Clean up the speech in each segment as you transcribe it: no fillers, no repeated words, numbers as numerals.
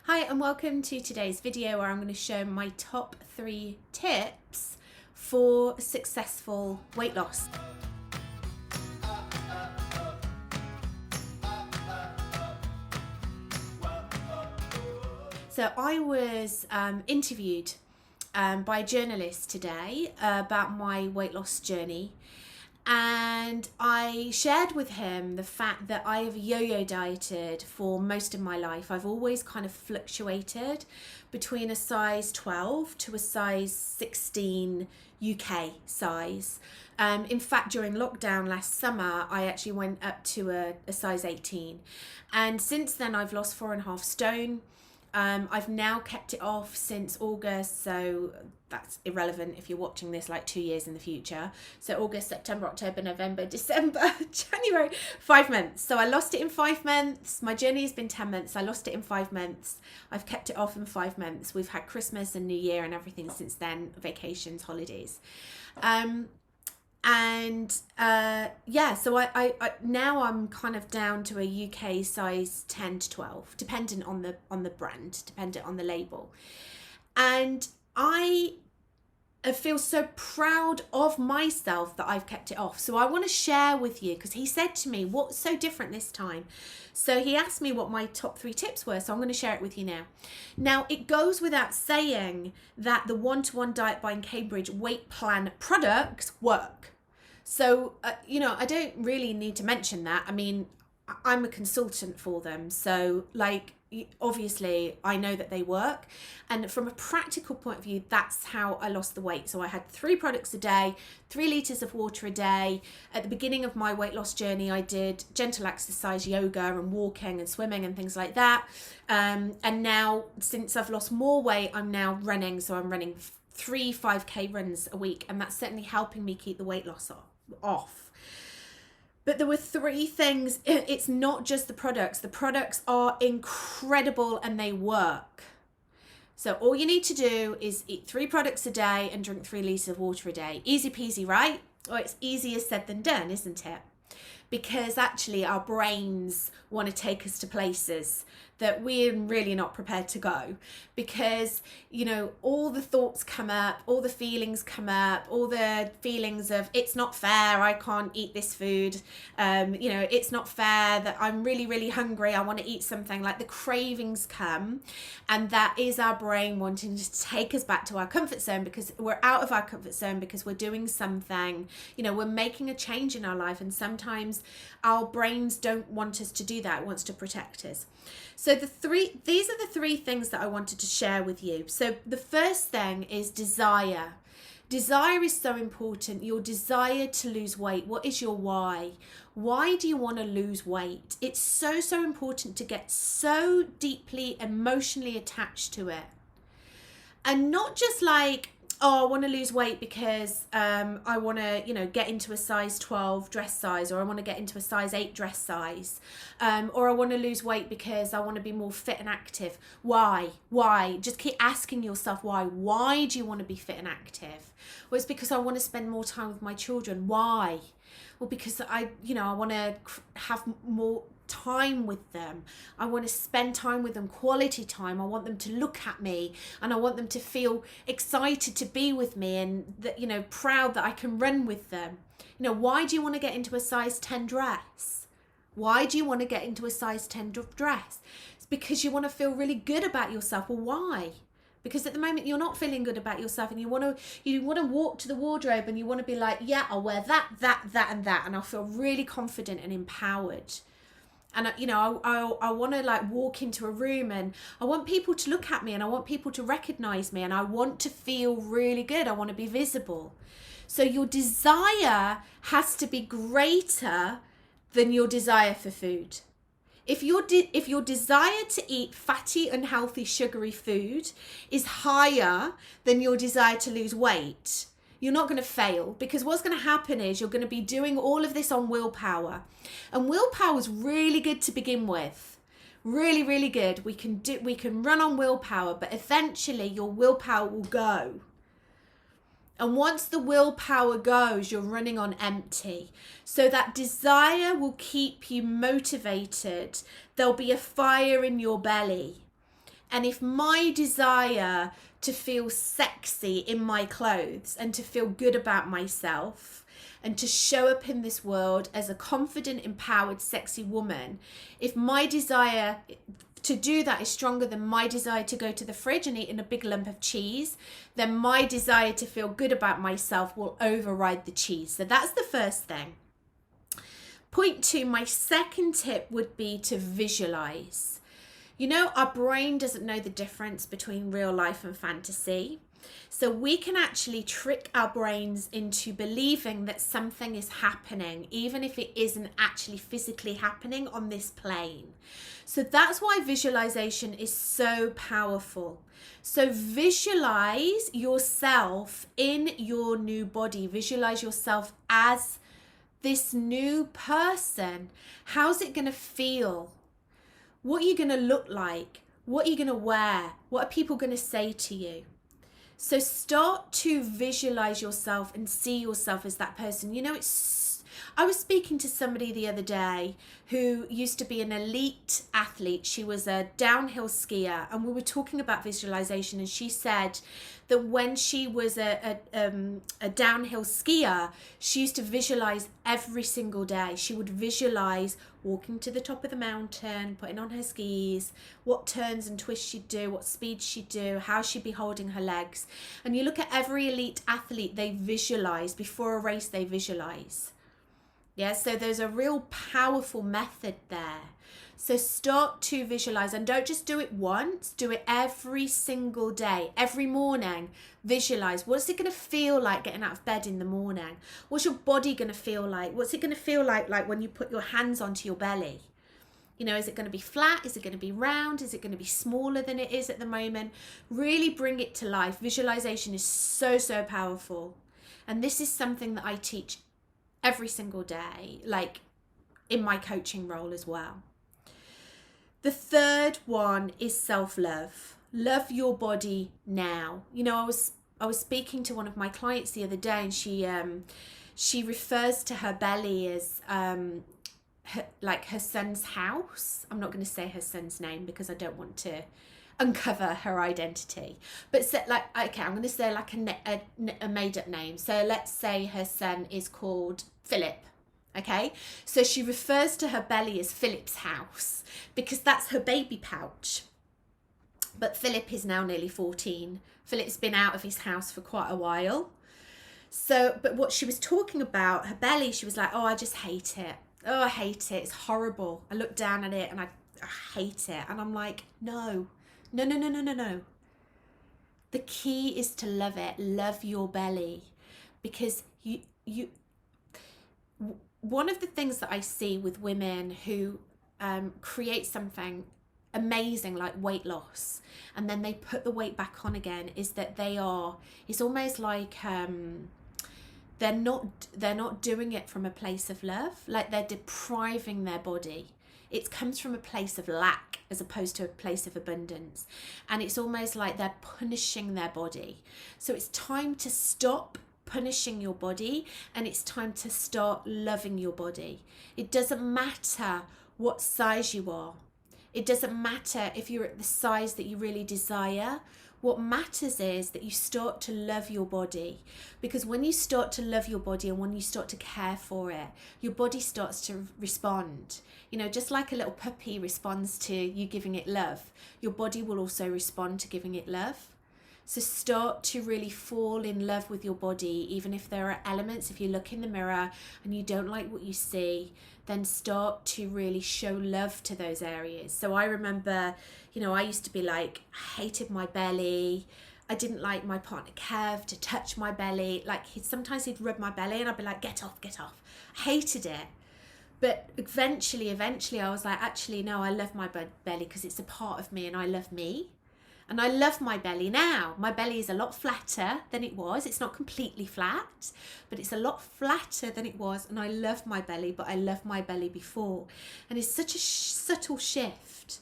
Hi and welcome to today's video where I'm going to show my top 3 tips for successful weight loss. So I was interviewed by a journalist today about my weight loss journey. And I shared with him the fact that I have yo-yo dieted for most of my life. I've always kind of fluctuated between a size 12 to a size 16 UK size. In fact, during lockdown last summer, I actually went up to a size 18. And since then, I've lost 4.5 stone. I've now kept it off since August, so that's irrelevant if you're watching this like 2 years in the future. So August, September, October, November, December, January, 5 months. So I lost it in 5 months. My journey has been 10 months. I lost it in 5 months. I've kept it off in 5 months. We've had Christmas and New Year and everything since then, vacations, holidays. So I now I'm kind of down to a UK size 10 to 12, dependent on the brand, dependent on the label. And I feel so proud of myself that I've kept it off. So I want to share with you, because he said to me, what's so different this time? So he asked me what my top 3 tips were. So I'm going to share it with you now. Now, it goes without saying that the one-to-one Diet by Cambridge weight plan products work. So, I don't really need to mention that. I mean, I'm a consultant for them. So, obviously, I know that they work. And from a practical point of view, that's how I lost the weight. So I had 3 products a day, 3 litres of water a day. At the beginning of my weight loss journey, I did gentle exercise, yoga and walking and swimming and things like that. And now, since I've lost more weight, I'm now running. So I'm running 3 5K runs a week. And that's certainly helping me keep the weight loss off. But there were 3 things. It's not just the products. The products are incredible and they work. So all you need to do is eat 3 products a day and drink 3 litres of water a day. Easy peasy, right? Or it's easier said than done, isn't it? Because actually our brains want to take us to places that we're really not prepared to go, because all the thoughts come up, all the feelings come up, all the feelings of it's not fair, I can't eat this food, it's not fair that I'm really, really hungry, I want to eat something. Like the cravings come, and that is our brain wanting to take us back to our comfort zone, because we're out of our comfort zone, because we're doing something, we're making a change in our life, and sometimes our brains don't want us to do that. It wants to protect us. So these are the 3 things that I wanted to share with you. So the first thing is desire. Desire is so important. Your desire to lose weight. What is your why? Why do you want to lose weight? It's so, so important to get so deeply emotionally attached to it. And not just like, I want to lose weight because I want to, get into a size 12 dress size, or I want to get into a size 8 dress size, or I want to lose weight because I want to be more fit and active. Why? Just keep asking yourself why. Why do you want to be fit and active? Well, it's because I want to spend more time with my children. Why? Well, because I want to have more time with them. I want to spend time with them, quality time. I want them to look at me, and I want them to feel excited to be with me, and that, proud that I can run with them. Why do you want to get into a size 10 dress? Why do you want to get into a size 10 dress? It's because you want to feel really good about yourself. Well, why? Because at the moment you're not feeling good about yourself, and you want to walk to the wardrobe and you want to be like, yeah, I'll wear that, and that, and I'll feel really confident and empowered. And I want to walk into a room, and I want people to look at me, and I want people to recognize me, and I want to feel really good. I want to be visible. So your desire has to be greater than your desire for food. If your desire to eat fatty, unhealthy, sugary food is higher than your desire to lose weight, you're not going to fail, because what's going to happen is you're going to be doing all of this on willpower. And willpower is really good to begin with. Really, really good. We can run on willpower, but eventually your willpower will go. And once the willpower goes, you're running on empty. So that desire will keep you motivated. There'll be a fire in your belly. And if my desire to feel sexy in my clothes and to feel good about myself and to show up in this world as a confident, empowered, sexy woman, if my desire to do that is stronger than my desire to go to the fridge and eat in a big lump of cheese, then my desire to feel good about myself will override the cheese. So that's the first thing. Point 2, my second tip would be to visualize. You know, our brain doesn't know the difference between real life and fantasy. So we can actually trick our brains into believing that something is happening, even if it isn't actually physically happening on this plane. So that's why visualization is so powerful. So visualize yourself in your new body. Visualize yourself as this new person. How's it going to feel? What are you going to look like? What are you going to wear? What are people going to say to you? So start to visualize yourself and see yourself as that person. You know, I was speaking to somebody the other day who used to be an elite athlete. She was a downhill skier, and we were talking about visualization, and she said that when she was a downhill skier, she used to visualize every single day. She would visualize walking to the top of the mountain, putting on her skis, what turns and twists she'd do, what speed she'd do, how she'd be holding her legs. And you look at every elite athlete, they visualize. Before a race, they visualize. Yeah, so there's a real powerful method there. So start to visualize, and don't just do it once, do it every single day, every morning. Visualize. What's it going to feel like getting out of bed in the morning? What's your body going to feel like? What's it going to feel like when you put your hands onto your belly? You know, is it going to be flat? Is it going to be round? Is it going to be smaller than it is at the moment? Really bring it to life. Visualization is so, so powerful. And this is something that I teach every single day, like in my coaching role as well. The third one is self-love. Love your body now. You know, I was speaking to one of my clients the other day, and she refers to her belly as her son's house. I'm not going to say her son's name because I don't want to uncover her identity, but okay, I'm going to say like a made-up name. So let's say her son is called Philip. Okay, so she refers to her belly as Philip's house because that's her baby pouch. But Philip is now nearly 14. Philip's been out of his house for quite a while. So, but what she was talking about, her belly, she was like, oh, I just hate it. Oh, I hate it. It's horrible. I look down at it and I hate it. And I'm like, no. The key is to love it. Love your belly, because you one of the things that I see with women who create something amazing like weight loss and then they put the weight back on again is that it's almost like they're not doing it from a place of love. Like they're depriving their body. It comes from a place of lack as opposed to a place of abundance. And it's almost like they're punishing their body. So it's time to stop punishing your body, and it's time to start loving your body. It doesn't matter what size you are. It doesn't matter if you're at the size that you really desire. What matters is that you start to love your body, because when you start to love your body and when you start to care for it, your body starts to respond. You know, just like a little puppy responds to you giving it love, your body will also respond to giving it love. So start to really fall in love with your body, even if there are elements, if you look in the mirror and you don't like what you see, then start to really show love to those areas. So I remember, you know, I used to be like, I hated my belly. I didn't like my partner Kev to touch my belly. Like sometimes he'd rub my belly and I'd be like, get off. I hated it. But eventually I was like, actually, no, I love my belly because it's a part of me and I love me. And I love my belly now. My belly is a lot flatter than it was. It's not completely flat, but it's a lot flatter than it was. And I love my belly, but I loved my belly before. And it's such a subtle shift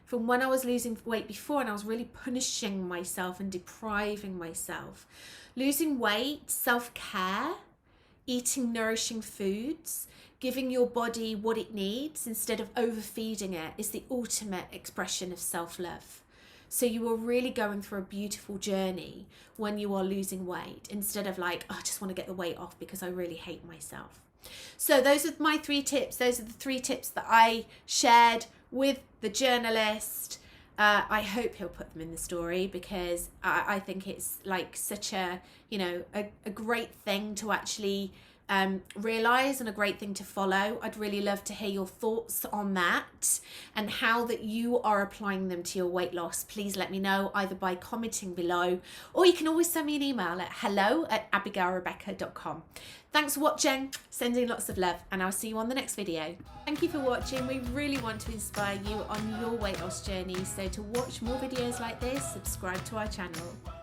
from when I was losing weight before and I was really punishing myself and depriving myself. Losing weight, self-care, eating nourishing foods, giving your body what it needs instead of overfeeding it is the ultimate expression of self-love. So you are really going through a beautiful journey when you are losing weight, instead of like, oh, I just want to get the weight off because I really hate myself. So those are my 3 tips. Those are the 3 tips that I shared with the journalist. I hope he'll put them in the story, because I think it's like such a, you know, a great thing to actually realize, and a great thing to follow. I'd really love to hear your thoughts on that and how that you are applying them to your weight loss. Please let me know either by commenting below, or you can always send me an email at hello@abigailrebecca.com. Thanks for watching, sending lots of love, and I'll see you on the next video. Thank you for watching. We really want to inspire you on your weight loss journey. So to watch more videos like this, subscribe to our channel.